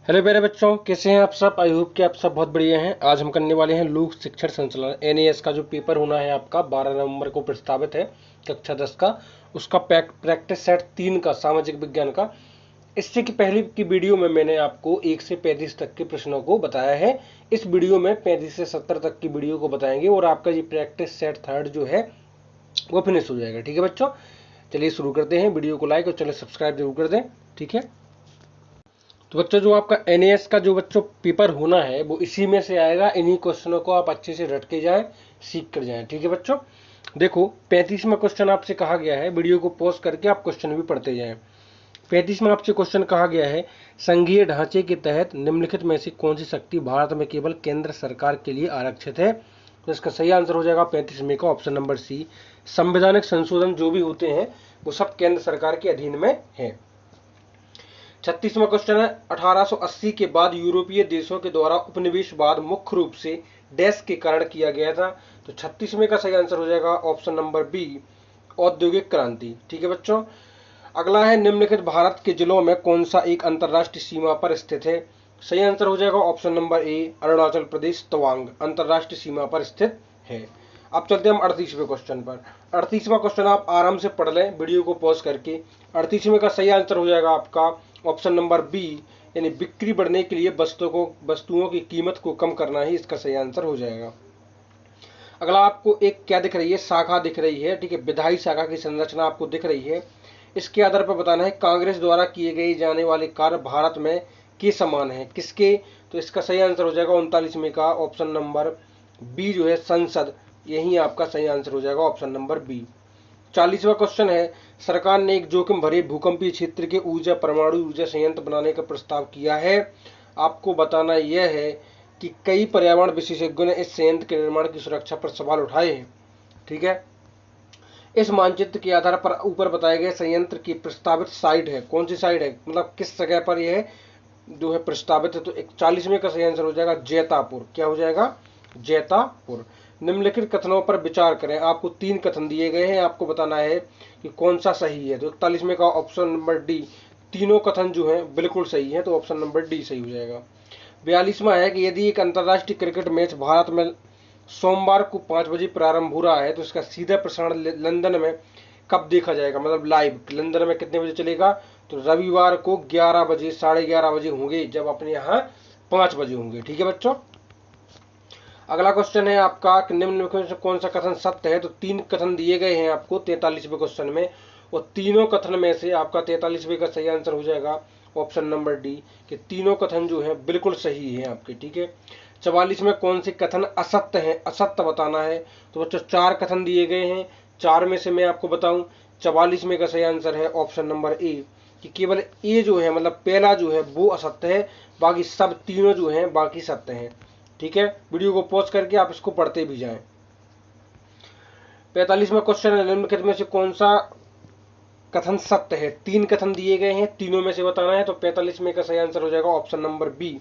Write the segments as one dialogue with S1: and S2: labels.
S1: Hello प्यारे बच्चों, कैसे हैं आप सब। आई होप कि आप सब बहुत बढ़िया हैं। आज हम करने वाले हैं लोक शिक्षण संचालन एनएएस का जो पेपर होना है आपका 12 नवंबर को प्रस्तावित है कक्षा 10 का, उसका प्रैक्टिस सेट 3 का सामाजिक विज्ञान का। इससे की पहले की वीडियो में मैंने आपको 1 से 35 तक के प्रश्नों को बताया है। इस वीडियो में 35 से 70 तक की वीडियो को बताएंगे और आपका ये प्रैक्टिस सेट थर्ड जो है वो फिनिश हो जाएगा। ठीक है बच्चों, चलिए शुरू करते हैं। वीडियो को लाइक और चैनल सब्सक्राइब जरूर कर दें। ठीक है, तो बच्चों जो आपका एनएएस का जो बच्चों पेपर होना है वो इसी में से आएगा। इन्हीं क्वेश्चनों को आप अच्छे से रट के जाएं, सीख कर जाएं। ठीक है बच्चों, देखो 35वां क्वेश्चन आपसे कहा गया है, वीडियो को पॉज करके आप क्वेश्चन भी पढ़ते जाएं। 35वां आपसे क्वेश्चन कहा गया है, संघीय ढांचे के तहत निम्नलिखित में से कौन सी शक्ति भारत में केवल केंद्र सरकार के लिए आरक्षित है। तो इसका सही आंसर हो जाएगा 35 में का ऑप्शन नंबर सी। संवैधानिक संशोधन जो भी होते हैं वो सब केंद्र सरकार के अधीन में है। 36वां क्वेश्चन है, 1880 के बाद यूरोपीय देशों के द्वारा उपनिवेशवाद मुख्य रूप से डैश के कारण किया गया था। तो 36वें का सही आंसर हो जाएगा ऑप्शन नंबर बी, औद्योगिक क्रांति। ठीक है बच्चों, अगला है, निम्नलिखित भारत के जिलों में कौन सा एक अंतरराष्ट्रीय सीमा पर स्थित है। सही आंसर हो जाएगा option number A, Arunachal Pradesh Tawang अंतरराष्ट्रीय सीमा पर स्थित है। अब चलते हैं हम 38वें क्वेश्चन पर। 38वां क्वेश्चन आप आराम से पढ़ लें वीडियो को पॉज करके। 38वें का सही आंसर हो जाएगा आपका ऑप्शन नंबर बी, यानी बिक्री बढ़ने के लिए वस्तुओं की कीमत को कम करना ही इसका सही आंसर हो जाएगा। अगला आपको एक क्या दिख रही है, शाखा दिख रही है। ठीक है, विधायी शाखा की संरचना आपको दिख रही है। इसके आधार पर बताना है कांग्रेस द्वारा किए गए जाने वाले कार्य भारत में के समान है, किसके। तो इसका सही आंसर हो जाएगा 39वें का ऑप्शन नंबर बी जो है संसद, यही आपका सही आंसर हो जाएगा ऑप्शन नंबर बी। 40वां क्वेश्चन है, सरकार ने एक जोखिम भरे भूकंपीय क्षेत्र के परमाणु ऊर्जा संयंत्र बनाने का प्रस्ताव किया है। आपको बताना यह है कि कई पर्यावरण विशेषज्ञों ने इस संयंत्र के निर्माण की सुरक्षा पर सवाल उठाए हैं। ठीक है, इस मानचित्र के आधार पर ऊपर बताए गए संयंत्र की प्रस्तावित साइट है, कौन सी साइट है, मतलब किस जगह पर यह जो है प्रस्तावित है। तो 41वें का सही आंसर हो जाएगा जैतापुर। क्या हो जाएगा, जैतापुर। निम्नलिखित कथनों पर विचार करें। आपको 3 कथन दिए गए हैं, आपको बताना है कि कौन सा सही है। तो 41वें का ऑप्शन नंबर डी, तीनों कथन जो है बिल्कुल सही है, तो ऑप्शन नंबर डी सही हो जाएगा। 42वां है कि यदि एक अंतर्राष्ट्रीय क्रिकेट मैच भारत में सोमवार को 5 बजे प्रारंभ हो रहा है तो इसका सीधा प्रसारण लंदन में कब देखा जाएगा, मतलब लाइव लंदन में कितने बजे चलेगा। तो रविवार को 11 बजे, 11:30 बजे होंगे, जब अपने यहाँ 5 बजे होंगे। ठीक है बच्चों, अगला क्वेश्चन है आपका, निम्न में से कौन सा कथन सत्य है। तो 3 कथन दिए गए हैं आपको 43वें क्वेश्चन में, और तीनों कथन में से आपका 43वें का सही आंसर हो जाएगा ऑप्शन नंबर डी, कि तीनों कथन जो है बिल्कुल सही है आपके। ठीक है, 44 में कौन से कथन असत्य है, असत्य बताना है। तो बच्चों 4 कथन दिए गए हैं, 4 में से मैं आपको बताऊं, 44 में का सही आंसर है ऑप्शन नंबर ए, कि केवल ए जो है मतलब पहला जो है वो असत्य है, बाकी सब तीनों जो है बाकी सत्य हैं। ठीक है, वीडियो को पॉज करके आप इसको पढ़ते भी जाएं। 45वां क्वेश्चन है, निम्नलिखित में से कौन सा कथन सत्य है। 3 कथन दिए गए हैं, तीनों में से बताना है। तो 45 में का सही आंसर हो जाएगा ऑप्शन नंबर बी,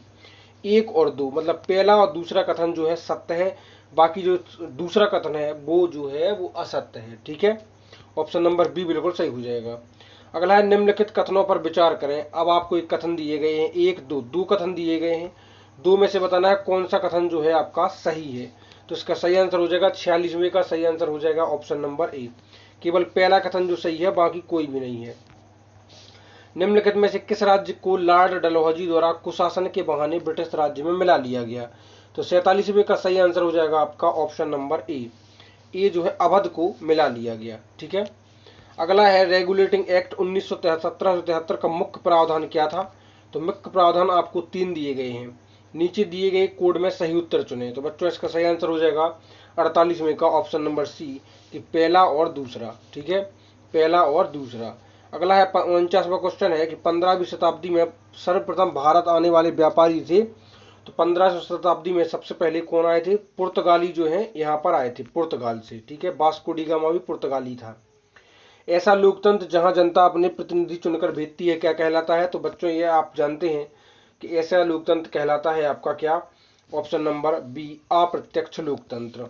S1: 1 और 2, मतलब पहला और दूसरा कथन जो है सत्य है, बाकी जो दूसरा कथन है वो जो है वो असत्य है। ठीक है, ऑप्शन नंबर बी बिल्कुल सही हो जाएगा। अगला है, निम्नलिखित कथनों पर विचार करें। अब आपको एक कथन दिए गए हैं, 1 2 कथन दिए गए हैं, 2 में से बताना है कौन सा कथन जो है आपका सही है। तो इसका सही आंसर हो जाएगा 46वें का सही आंसर हो जाएगा ऑप्शन नंबर ए, केवल पहला कथन जो सही है, बाकी कोई भी नहीं है। निम्नलिखित में से किस राज्य को लॉर्ड डलहौजी द्वारा कुशासन के बहाने ब्रिटिश राज्य में मिला लिया गया। तो 47वें का सही आंसर हो जाएगा आपका ऑप्शन नंबर ए जो है अवध को मिला लिया गया। ठीक है, अगला है, रेगुलेटिंग एक्ट 1773 का मुख्य प्रावधान क्या था। तो मुख्य प्रावधान आपको 3 दिए गए हैं, नीचे दिए गए कोड में सही उत्तर चुने। तो बच्चों इसका सही आंसर हो जाएगा 48वें का ऑप्शन नंबर सी, कि पहला और दूसरा। ठीक है, पहला और दूसरा। अगला है 49वां क्वेश्चन है कि 15वीं शताब्दी में सर्वप्रथम भारत आने वाले व्यापारी थे। तो 15वीं शताब्दी में सबसे पहले कौन आए थे, पुर्तगाली जो है यहाँ पर आए थे, पुर्तगाल से। ठीक है, वास्को डी गामा भी पुर्तगाली था। ऐसा लोकतंत्र जहां जनता अपने प्रतिनिधि चुनकर भेजती है क्या कहलाता है। तो बच्चों ये आप जानते हैं कि ऐसा लोकतंत्र कहलाता है आपका क्या, ऑप्शन नंबर बी, अप्रत्यक्ष लोकतंत्र।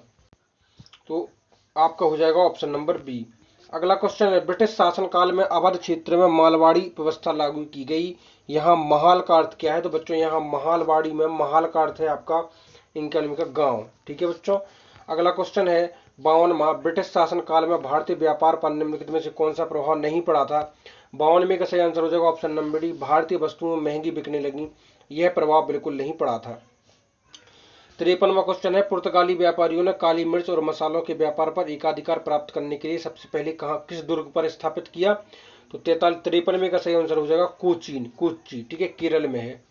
S1: तो आपका हो जाएगा ऑप्शन नंबर बी, अगला क्वेश्चन है, ब्रिटिश शासनकाल में अवध क्षेत्र में मालवाड़ी व्यवस्था लागू की गई। यहाँ महाल का अर्थ क्या है? तो बच्चों यहाँ महालवाड़ी में महाल का अर्थ है आपका इनके का गांव। ठीक है बच्चों। अगला क्वेश्चन है 52वां, ब्रिटिश शासनकाल में भारतीय व्यापार पर निम्नलिखित में से कौन सा प्रभाव नहीं पड़ा था? 52 का सही आंसर हो जाएगा ऑप्शन नंबर डी, भारतीय वस्तुएं महंगी बिकने लगी। यह प्रभाव बिल्कुल नहीं पड़ा था। 53वां क्वेश्चन है, पुर्तगाली व्यापारियों ने काली मिर्च और मसालों के व्यापार पर एकाधिकार प्राप्त करने के लिए सबसे पहले कहां किस दुर्ग पर स्थापित किया? तो 53वें का सही आंसर हो जाएगा कोचीन, कोच्चि। ठीक है, केरल में है।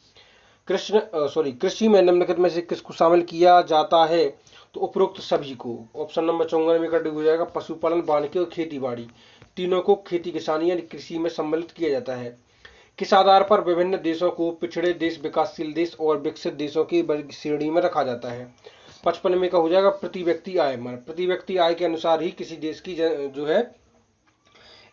S1: कृषि में निम्नलिखित में से किसको शामिल किया जाता है? तो उपरोक्त सभी को। ऑप्शन नंबर 54 का डी हो जाएगा पशुपालन, वानिकी और खेती बाड़ी। तीनों को खेती किसानी यानी कृषि में सम्मिलित किया जाता है। किस आधार पर विभिन्न देशों को पिछड़े देश, विकासशील देश और विकसित देशों की वर्ग श्रेणी में रखा जाता है? 55 का हो जाएगा प्रति व्यक्ति आय। प्रति व्यक्ति आय के अनुसार ही किसी देश की जो है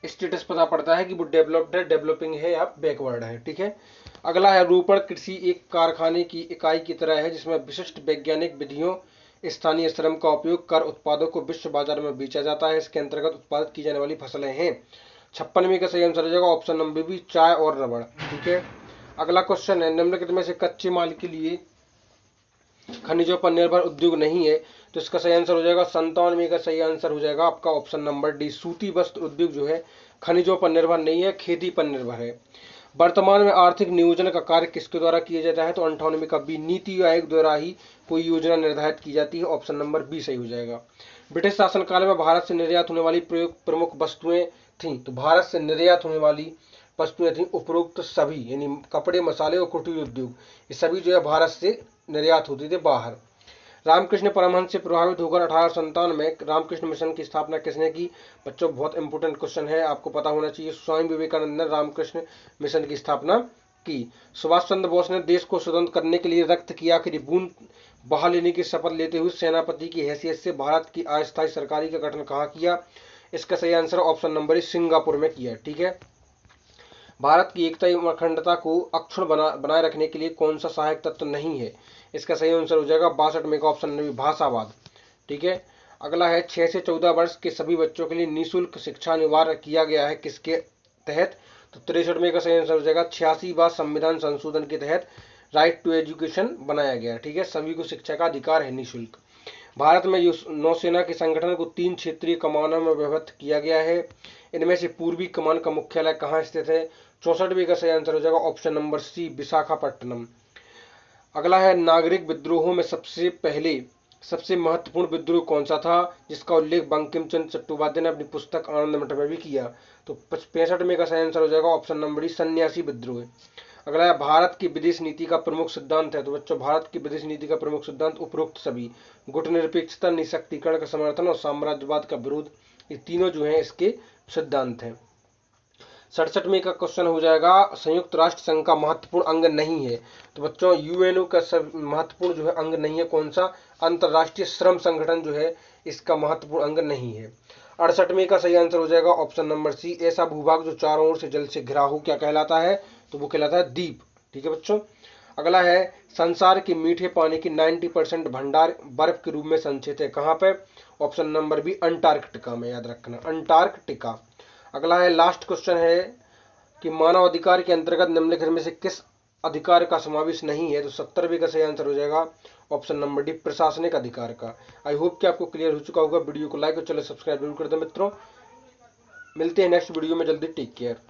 S1: स्टेटस पता पड़ता है कि वो डेवलप्ड है, डेवलपिंग है या बैकवर्ड है। ठीक है। अगला है, रूपण कृषि एक कारखाने की इकाई की तरह है जिसमें विशिष्ट वैज्ञानिक विधियों, स्थानीय श्रम का उपयोग कर उत्पादों को विश्व बाजार में बेचा जाता है। इसके अंतर्गत उत्पादित की जाने वाली फसलें हैं। 56 का सही आंसर हो जाएगा ऑप्शन नंबर बी, चाय और रबड़। ठीक है। अगला क्वेश्चन है, निम्नलिखित में से कच्चे माल के लिए खनिजों पर निर्भर उद्योग नहीं है। तो इसका सही आंसर हो जाएगा 97 का सही आंसर हो जाएगा आपका ऑप्शन नंबर डी, सूती वस्त्र उद्योग जो है खनिजों पर निर्भर नहीं है, खेती पर निर्भर है। वर्तमान में आर्थिक नियोजन का कार्य किसके द्वारा किया जाता है? तो 98 का बी, नीति आयोग द्वारा ही कोई योजना निर्धारित की जाती है। ऑप्शन नंबर बी सही हो जाएगा। ब्रिटिश शासनकाल में भारत से निर्यात होने वाली प्रमुख वस्तुएं थी। तो भारत से निर्यात होने वाली वस्तुएं थी उपरोक्त सभी, यानी कपड़े, मसाले और कुटीर उद्योग, ये सभी जो है भारत से निर्यात होती थी बाहर। रामकृष्ण परमहंस से प्रभावित होकर 1857 में रामकृष्ण मिशन की स्थापना किसने की? बच्चों बहुत इंपोर्टेंट क्वेश्चन है, आपको पता होना चाहिए। स्वामी विवेकानंद ने रामकृष्ण मिशन की स्थापना की। सुभाष चंद्र बोस ने देश को स्वतंत्र करने के लिए रक्त की आखिरी बूंद बहा लेने की शपथ लेते हुए सेनापति की हैसियत से भारत की अस्थायी सरकारी का गठन कहाँ किया? इसका सही आंसर ऑप्शन नंबर सिंगापुर में किया। ठीक है। भारत की एकता एवं अखंडता को अक्षुण्ण बनाए रखने के लिए कौन सा सहायक तत्व नहीं है? इसका सही आंसर हो जाएगा 62 का ऑप्शन नंबर भाषावाद। ठीक है। अगला है, 6 से 14 वर्ष के सभी बच्चों के लिए निःशुल्क शिक्षा अनिवार्य किया गया है किसके तहत? तो 63 का सही आंसर हो जाएगा 86वां संविधान संशोधन के तहत राइट टू एजुकेशन बनाया गया। ठीक है, सभी को शिक्षा का अधिकार है निःशुल्क। भारत में नौसेना के संगठन को 3 क्षेत्रीय कमानों में विभक्त किया गया है। इनमें से पूर्वी कमान का मुख्यालय कहाँ स्थित है? 64 का सही आंसर हो जाएगा ऑप्शन नंबर सी, विशाखापट्टनम। अगला है, नागरिक विद्रोहों में सबसे महत्वपूर्ण विद्रोह कौन सा था जिसका उल्लेख बंकिम चंद्र चट्टोपाध्याय ने अपनी पुस्तक आनंद मठ में भी किया? तो 65 का सही आंसर हो जाएगा ऑप्शन नंबर डी, सन्यासी विद्रोह। अगला है, भारत की विदेश नीति का प्रमुख सिद्धांत है। तो बच्चों भारत की विदेश नीति का प्रमुख सिद्धांत उपरोक्त सभी, गुटनिरपेक्षता, निःशक्तिकरण का समर्थन और साम्राज्यवाद का विरोध, ये तीनों जो है इसके सिद्धांत हैं। 67 का क्वेश्चन हो जाएगा, संयुक्त राष्ट्र संघ का महत्वपूर्ण अंग नहीं है। तो बच्चों यूएनओ का महत्वपूर्ण जो है अंग नहीं है, कौन सा? अंतरराष्ट्रीय श्रम संगठन जो है इसका महत्वपूर्ण अंग नहीं है। 68 का सही आंसर हो जाएगा ऑप्शन नंबर सी, ऐसा भूभाग जो चारों ओर से जल से घिरा हो क्या कहलाता है? तो वो कहलाता है द्वीप। ठीक है बच्चों। अगला है, संसार के मीठे पानी की 90% भंडार बर्फ के रूप में संचित है कहाँ पे? ऑप्शन नंबर बी, अंटार्कटिका में, याद रखना अंटार्कटिका। अगला है, लास्ट क्वेश्चन है कि मानव अधिकार के अंतर्गत निम्नलिखित में से किस अधिकार का समावेश नहीं है? तो 70 का सही आंसर हो जाएगा ऑप्शन नंबर डी, प्रशासनिक अधिकार का। आई होप कि आपको क्लियर हो चुका होगा। वीडियो को लाइक और चैनल सब्सक्राइब जरूर कर दें मित्रों। मिलते हैं नेक्स्ट वीडियो में जल्दी। Take care.